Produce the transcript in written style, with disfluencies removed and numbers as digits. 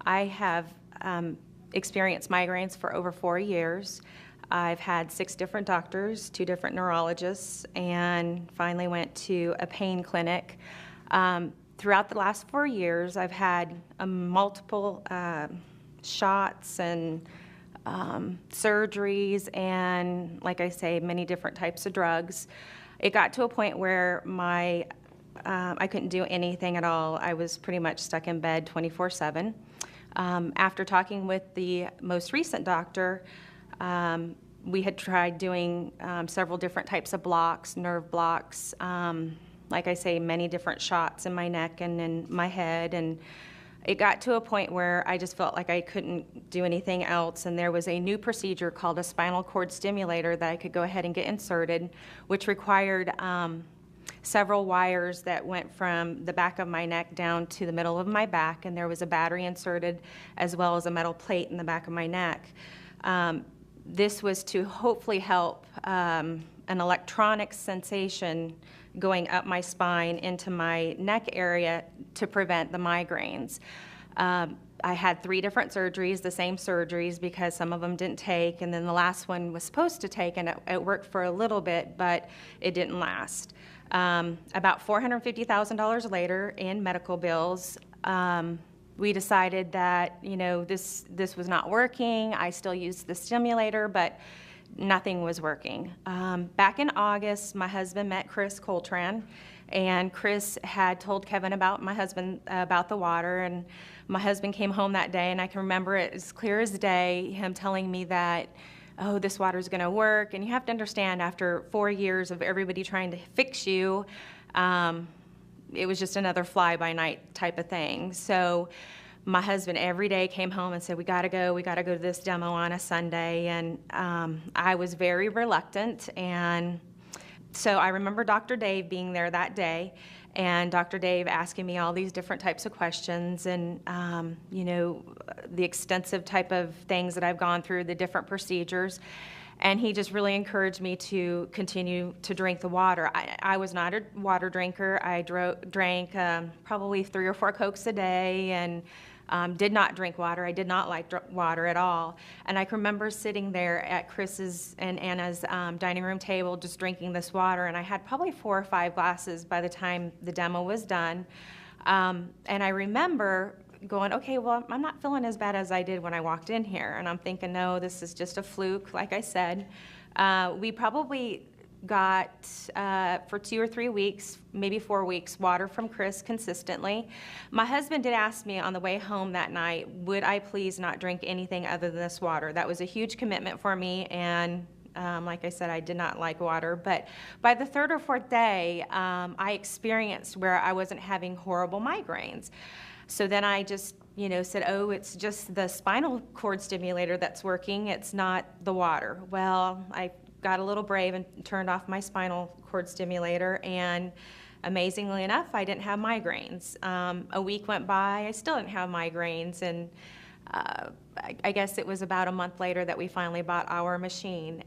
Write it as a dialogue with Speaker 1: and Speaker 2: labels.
Speaker 1: I have experienced migraines for over 4 years. I've had 6 different doctors, 2 different neurologists, and finally went to a pain clinic. Throughout the last 4 years, I've had multiple shots and surgeries and, like I say, many different types of drugs. It got to a point where I couldn't do anything at all. I was pretty much stuck in bed 24/7. After talking with the most recent doctor, we had tried doing several different types of blocks, nerve blocks, like I say, many different shots in my neck and in my head, and it got to a point where I just felt like I couldn't do anything else, and there was a new procedure called a spinal cord stimulator that I could go ahead and get inserted, which required several wires that went from the back of my neck down to the middle of my back, and there was a battery inserted as well as a metal plate in the back of my neck. This was to hopefully help an electronic sensation going up my spine into my neck area to prevent the migraines. I had 3 different surgeries, the same surgeries, because some of them didn't take, and then the last one was supposed to take, and it worked for a little bit, but it didn't last. About $450,000 later in medical bills, we decided that, you know, this was not working. I still used the stimulator, but nothing was working. Back in August, my husband met Chris Coltran, and Chris had told Kevin about my husband, about the water, and my husband came home that day, and I can remember it as clear as day, him telling me that, oh, this water is going to work. And you have to understand, after 4 years of everybody trying to fix you, it was just another fly-by-night type of thing. So my husband every day came home and said, we got to go to this demo on a Sunday. And I was very reluctant. And so I remember Dr. Dave being there that day, and Dr. Dave asking me all these different types of questions, and you know, the extensive type of things that I've gone through, the different procedures. And he just really encouraged me to continue to drink the water. I was not a water drinker. I drank probably 3 or 4 Cokes a day, and did not drink water. I did not like water at all. And I can remember sitting there at Chris's and Anna's dining room table just drinking this water, and I had probably 4 or 5 glasses by the time the demo was done. And I remember going, okay, well, I'm not feeling as bad as I did when I walked in here. And I'm thinking, no, this is just a fluke, like I said. We probably got, for 2 or 3 weeks, maybe 4 weeks, water from Chris consistently. My husband did ask me on the way home that night, would I please not drink anything other than this water? That was a huge commitment for me, and like I said, I did not like water. But by the 3rd or 4th day, I experienced where I wasn't having horrible migraines. So then I just, you know, said, oh, it's just the spinal cord stimulator that's working. It's not the water. Well, I got a little brave and turned off my spinal cord stimulator, and amazingly enough, I didn't have migraines. A week went by, I still didn't have migraines, and I guess it was about a month later that we finally bought our machine.